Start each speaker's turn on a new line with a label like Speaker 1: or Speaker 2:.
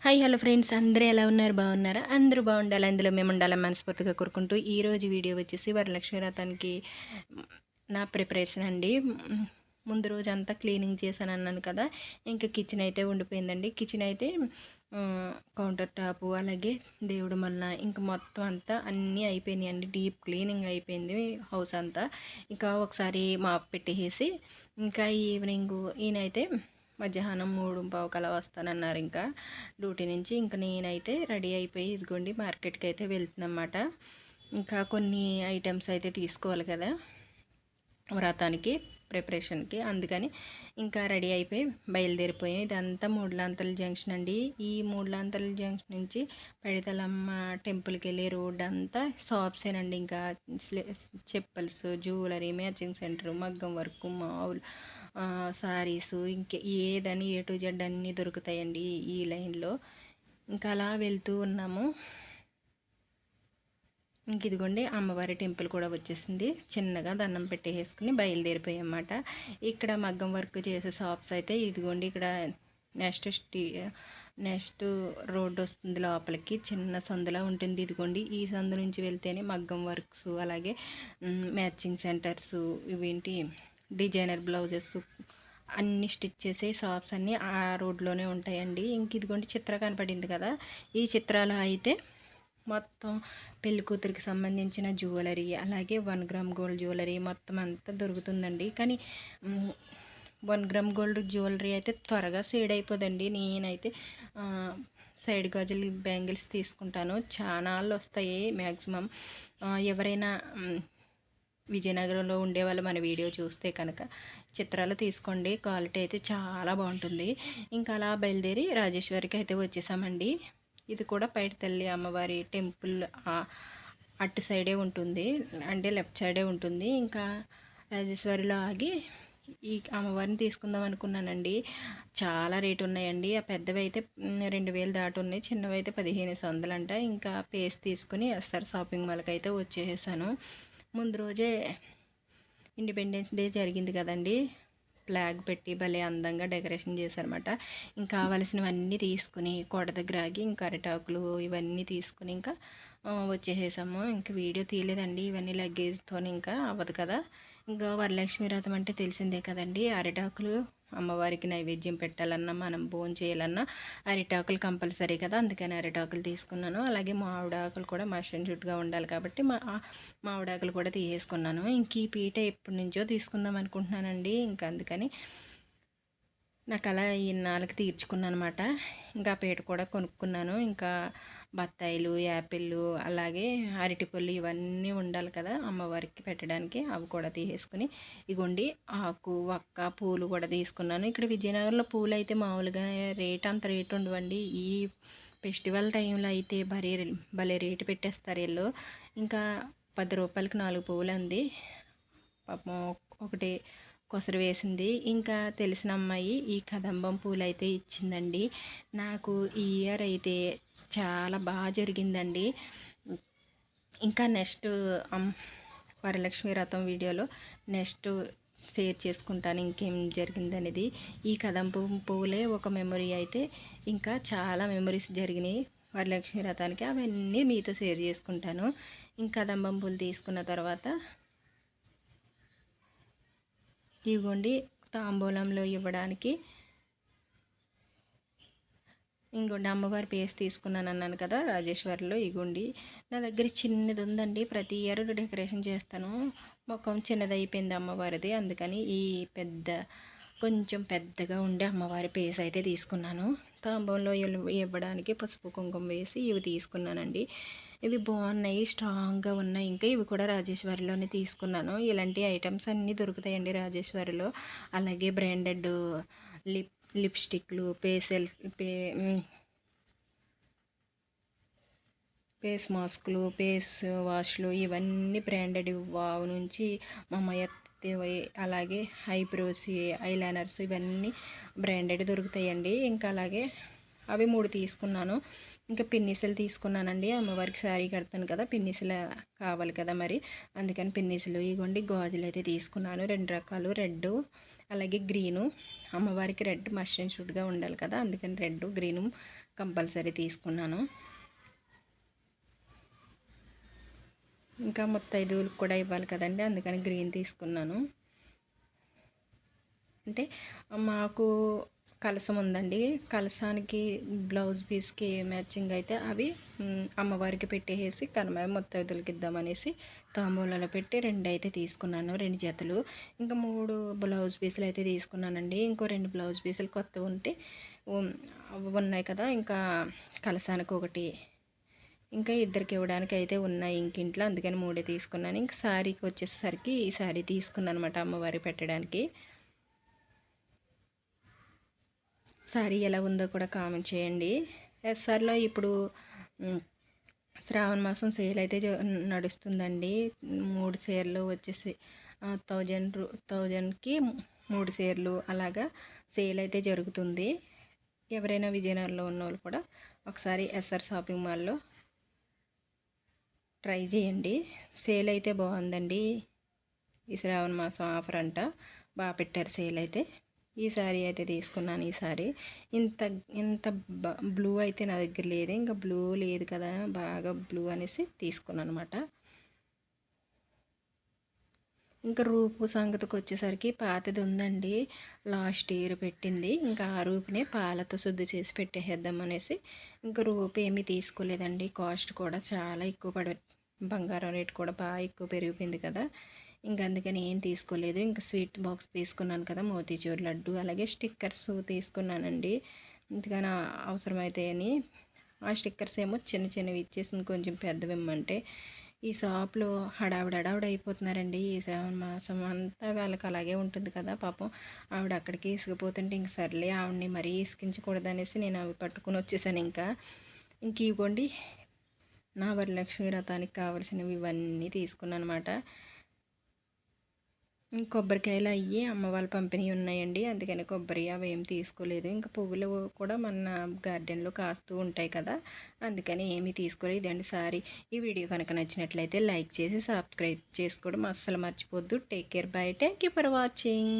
Speaker 1: Hi hello friends అందరూ ఎలా ఉన్నారు బాగున్నారా? అందరూ బాగుండాలి అందులో మేము ఉండాలని మనస్ఫూర్తిగా కోరుకుంటూ ఈరోజు వీడియో వచ్చేసి వరలక్ష్మి వ్రతానికి నా ప్రిపరేషన్ అండి. ముందు రోజు అంతా క్లీనింగ్ చేశాను అన్నాను కదా, ఇంకా కిచెన్ అయితే ఉండిపోయిందండి. కిచెన్ అయితే కౌంటర్ టాపు అలాగే దేవుడు మళ్ళా ఇంకా మొత్తం అంతా అన్నీ అయిపోయినాయండి. డీప్ క్లీనింగ్ అయిపోయింది హౌస్ అంతా. ఇంకా ఒకసారి మాప్ పెట్టేసి ఇంకా ఈవినింగ్ ఈయనైతే మధ్యాహ్నం 3:15 అలా వస్తానన్నారు ఇంకా డ్యూటీ నుంచి. ఇంకా నేనైతే రెడీ అయిపోయి ఇదిగోండి మార్కెట్కి అయితే వెళ్తున్నమాట. ఇంకా కొన్ని ఐటమ్స్ అయితే తీసుకోవాలి కదా వ్రతానికి ప్రిపరేషన్కి, అందుకని ఇంకా రెడీ అయిపోయి బయలుదేరిపోయాం. ఇదంతా మూడులాంతల జంక్షన్ అండి. ఈ మూడులాంతల జంక్షన్ నుంచి పైడితల్లమ్మ టెంపుల్కి వెళ్ళే రోడ్ అంతా షాప్సేనండి. ఇంకా చెప్పల్స్, జ్యువెలరీ, మ్యాచింగ్ సెంటర్, మగ్గం వర్క్, మావులు సారీసు, ఇంక ఏదని ఏ టు జెడ్ అన్నీ దొరుకుతాయండి ఈ లైన్లో. ఇంకా అలా వెళ్తూ ఉన్నాము. ఇంక ఇదిగోండి అమ్మవారి టెంపుల్ కూడా వచ్చేసింది. చిన్నగా దండం పెట్టేసుకుని బయలుదేరిపోయామన్నమాట. ఇక్కడ మగ్గం వర్క్ చేసే షాప్స్ అయితే ఇదిగోండి ఇక్కడ నెక్స్ట్ రోడ్డు వస్తుంది లోపలికి, చిన్న సందులా ఉంటుంది. ఇదిగోండి ఈ సందు నుంచి వెళ్తేనే మగ్గం వర్క్స్ అలాగే మ్యాచింగ్ సెంటర్స్, ఇవేంటి డిజైనర్ బ్లౌజెస్ అన్నీ స్టిచ్ చేసే షాప్స్ అన్నీ ఆ రోడ్లోనే ఉంటాయండి. ఇంక ఇదిగోండి చిత్ర కనపడింది కదా, ఈ చిత్రాలు అయితే మొత్తం పెళ్లి కూతురికి సంబంధించిన జ్యువెలరీ అలాగే 1 గ్రామ్ గోల్డ్ జ్యువెలరీ మొత్తం అంతా దొరుకుతుందండి. కానీ 1 గ్రామ్ గోల్డ్ జ్యువెలరీ అయితే త్వరగా సేడ్ అయిపోదండి. నేనైతే సైడ్ గాజులు బ్యాంగిల్స్ తీసుకుంటాను, చాలా వస్తాయి మ్యాక్సిమం. ఎవరైనా విజయనగరంలో ఉండేవాళ్ళు మన వీడియో చూస్తే కనుక చిత్రాలు తీసుకోండి, క్వాలిటీ అయితే చాలా బాగుంటుంది. ఇంకా అలా బయలుదేరి రాజేశ్వరికి అయితే వచ్చేసామండి. ఇది కూడా పైడితల్లి అమ్మవారి టెంపుల్ అటు సైడే ఉంటుంది, అంటే లెఫ్ట్ సైడే ఉంటుంది. ఇంకా రాజేశ్వరిలో ఆగి ఈ అమ్మవారిని తీసుకుందాం అనుకున్నానండి. చాలా రేటు ఉన్నాయండి. ఆ పెద్దవి అయితే 2000 దాటి ఉన్నాయి, చిన్నవి అయితే 1500 అంట. ఇంకా పేస్ తీసుకుని ఎస్ఆర్ షాపింగ్ మాల్కి అయితే వచ్చేసాను. ముందు రోజే ఇండిపెండెన్స్ డే జరిగింది కదండి, ఫ్లాగ్ పెట్టి భలే అందంగా డెకరేషన్ చేశారన్నమాట. ఇంకా కావాల్సినవన్నీ తీసుకుని కోట దగ్గర ఆగి ఇంకా అరిటాకులు ఇవన్నీ తీసుకుని ఇంకా వచ్చేసాము. ఇంకా వీడియో తీయలేదండి, ఇవన్నీ లగేజ్తో ఇంకా అవ్వదు కదా. ఇంకా వరలక్ష్మి వ్రతం అంటే తెలిసిందే కదండి, అరిటాకులు అమ్మవారికి నైవేద్యం పెట్టాలన్నా మనం భోజనం చేయాలన్నా అరిటాకులు కంపల్సరీ కదా, అందుకని అరిటాకులు తీసుకున్నాను. అలాగే మామిడాకులు కూడా మషన్ చుట్టుగా ఉండాలి కాబట్టి మామిడాకులు కూడా తీసేసుకున్నాను. ఇంక ఈ పీట ఎప్పటి నుంచో తీసుకుందాం అనుకుంటున్నానండి, ఇంకా అందుకని నాకు అలా ఇన్నాళ్ళకి తీర్చుకున్నాను అనమాట. ఇంకా పీట కూడా కొనుక్కున్నాను. ఇంకా బత్తాయిలు, యాపిళ్ళు అలాగే అరటిపళ్ళు ఇవన్నీ ఉండాలి కదా అమ్మవారికి పెట్టడానికి, అవి కూడా తీసేసుకుని ఇగోండి ఆకు వక్క పూలు కూడా తీసుకున్నాను. ఇక్కడ విజయనగరంలో పూలు అయితే మామూలుగా అంత రేటు ఉండవండి. ఈ ఫెస్టివల్ టైంలో అయితే భలే రేటు పెట్టేస్తారు వీళ్ళు. ఇంకా 10 రూపాయలకి 4 పువ్వులు అంది పాపం, ఒకటి కొసరు వేసింది. ఇంకా తెలిసిన అమ్మాయి ఈ కదంబం పూలు అయితే ఇచ్చిందండి. నాకు ఈ ఇయర్ అయితే చాలా బాగా జరిగిందండి. ఇంకా నెక్స్ట్ వరలక్ష్మి వ్రతం వీడియోలో నెక్స్ట్ షేర్ చేసుకుంటాను ఇంకేం జరిగిందనేది. ఈ కదంబం పువ్వులే ఒక మెమొరీ అయితే, ఇంకా చాలా మెమొరీస్ జరిగినాయి వరలక్ష్మి వ్రతానికి, అవన్నీ మీతో షేర్ చేసుకుంటాను. ఇంకా కదంబం పూలు తీసుకున్న తర్వాత ఇవ్వండి తాంబూలంలో ఇవ్వడానికి. ఇంకోండి అమ్మవారి పేస్ట్ తీసుకున్నాను అన్నాను కదా రాజేశ్వరిలో, ఇగోండి నా దగ్గర చిన్నది ఉందండి. ప్రతి ఇయర్ డెకరేషన్ చేస్తాను, ముఖం చిన్నది అయిపోయింది అమ్మవారిది, అందుకని ఈ కొంచెం పెద్దగా ఉండే అమ్మవారి పేస్ అయితే తీసుకున్నాను. తాంబూలంలో ఇవ్వడానికి పసుపు కుంకుమ వేసి ఇవి తీసుకున్నానండి. ఇవి బాగున్నాయి, స్ట్రాంగ్గా ఉన్నాయి. ఇంకా ఇవి కూడా రాజేశ్వరిలోనే తీసుకున్నాను. ఇలాంటి ఐటమ్స్ అన్నీ దొరుకుతాయండి రాజేశ్వరిలో. అలాగే బ్రాండెడ్ లిప్స్టిక్లు, ఫేస్ మాస్కులు, ఫేస్ వాష్లు ఇవన్నీ బ్రాండెడ్ వావ్ నుంచి అలాగే ఐబ్రోస్, ఐలైనర్స్ ఇవన్నీ బ్రాండెడ్ దొరుకుతాయండి. ఇంకా అలాగే అవి 3 తీసుకున్నాను. ఇంకా పిన్నిసలు తీసుకున్నానండి, అమ్మవారికి శారీ కడతాను కదా, పిన్నిసలు కావాలి కదా మరి, అందుకని పిన్నిసలు. ఇగోండి గాజులు అయితే తీసుకున్నాను 2 రకాలు, రెడ్ అలాగే గ్రీను. అమ్మవారికి రెడ్ మస్టర్డ్ షూట్గా ఉండాలి కదా, అందుకని రెడ్ గ్రీను కంపల్సరీ తీసుకున్నాను. ఇంకా ముత్తైదువులకు కూడా ఇవ్వాలి కదండి, అందుకని గ్రీన్ తీసుకున్నాను. అంటే మాకు కలసం ఉందండి, కలసానికి బ్లౌజ్ పీస్కి మ్యాచింగ్ అయితే అవి అమ్మవారికి పెట్టేసి కనమ ముత్తైదులకి ఇద్దామనేసి తాంబూలాలు పెట్టి 2 అయితే తీసుకున్నాను, 2 జతలు. ఇంకా 3 బ్లౌజ్ పీసులు అయితే తీసుకున్నానండి. ఇంకో 2 బ్లౌజ్ పీసులు కొత్తవి ఉంటే ఉన్నాయి కదా, ఇంకా కలసానికి ఒకటి, ఇంకా ఇద్దరికి ఇవ్వడానికి అయితే ఉన్నాయి ఇంక ఇంట్లో, అందుకని 3 తీసుకున్నాను. ఇంక శారీకి వచ్చేసరికి ఈ శారీ తీసుకున్నాను అనమాట అమ్మవారి పెట్టడానికి. శారీ ఎలా ఉందో కూడా కామెంట్ చేయండి. ఎస్ఆర్లో ఇప్పుడు శ్రావణ మాసం సేల్ అయితే నడుస్తుందండి. 3 చీరలు వచ్చేసి 1000కి 3 చీరలు అలాగా సేల్ అయితే జరుగుతుంది. ఎవరైనా విజయనగరంలో ఉన్న వాళ్ళు కూడా ఒకసారి ఎస్ఆర్ షాపింగ్ మాల్లో ట్రై చేయండి. సేల్ అయితే బాగుందండి. ఈ శ్రావణ మాసం ఆఫర్ అంట, బాగా పెట్టారు సేల్ అయితే. ఈ శారీ అయితే తీసుకున్నాను. ఈ శారీ ఇంత ఇంత బ్లూ అయితే నా దగ్గర లేదు, ఇంకా బ్లూ లేదు కదా, బాగా బ్లూ అనేసి తీసుకున్నాను అనమాట. ఇంకా రూపు సంగతికి వచ్చేసరికి పాతది ఉందండి, లాస్ట్ ఇయర్ పెట్టింది. ఇంకా ఆ రూపునే పాలతో శుద్ధి చేసి పెట్టేద్దాం అనేసి ఇంకా రూపు ఏమీ తీసుకోలేదండి. కాస్ట్ కూడా చాలా ఎక్కువ బంగారం రేట్ కూడా బాగా ఎక్కువ పెరిగిపోయింది కదా, ఇంకా అందుకని ఏం తీసుకోలేదు. ఇంకా స్వీట్ బాక్స్ తీసుకున్నాను కదా, మోతీచూర్ లడ్డు, అలాగే స్టిక్కర్స్ తీసుకున్నానండి. ఇంతగానో అవసరమైతే అని. ఆ స్టిక్కర్స్ ఏమో చిన్న చిన్నవి ఇచ్చేసింది, కొంచెం పెద్దవి ఇమ్మంటే. ఈ షాప్లో హడావిడి అయిపోతున్నారండి. ఈ శ్రావణ మాసం అంతా వాళ్ళకి అలాగే ఉంటుంది కదా పాపం. ఆవిడ అక్కడికి ఇసుకుపోతుంటే ఇంక సర్లే ఆవిడని మరీ ఇసుకించకూడదనేసి నేను అవి పట్టుకుని వచ్చేసాను. ఇంక ఇవ్వండి, నా వరలక్ష్మి వ్రతానికి కావాల్సినవి ఇవన్నీ తీసుకున్నాను అనమాట. కొబ్బరికాయలు అయ్యి అమ్మ వాళ్ళు పంపిణీ ఉన్నాయండి, అందుకని కొబ్బరి అవి ఏం తీసుకోలేదు. ఇంకా పువ్వులు కూడా మన గార్డెన్లో కాస్తూ ఉంటాయి కదా, అందుకని ఏమీ తీసుకోలేదు. ఇదండి సారీ. ఈ వీడియో కనుక నచ్చినట్లయితే లైక్ చేసి సబ్స్క్రైబ్ చేసుకోవడం అస్సలు మర్చిపోద్దు. Take care, bye, thank you for watching.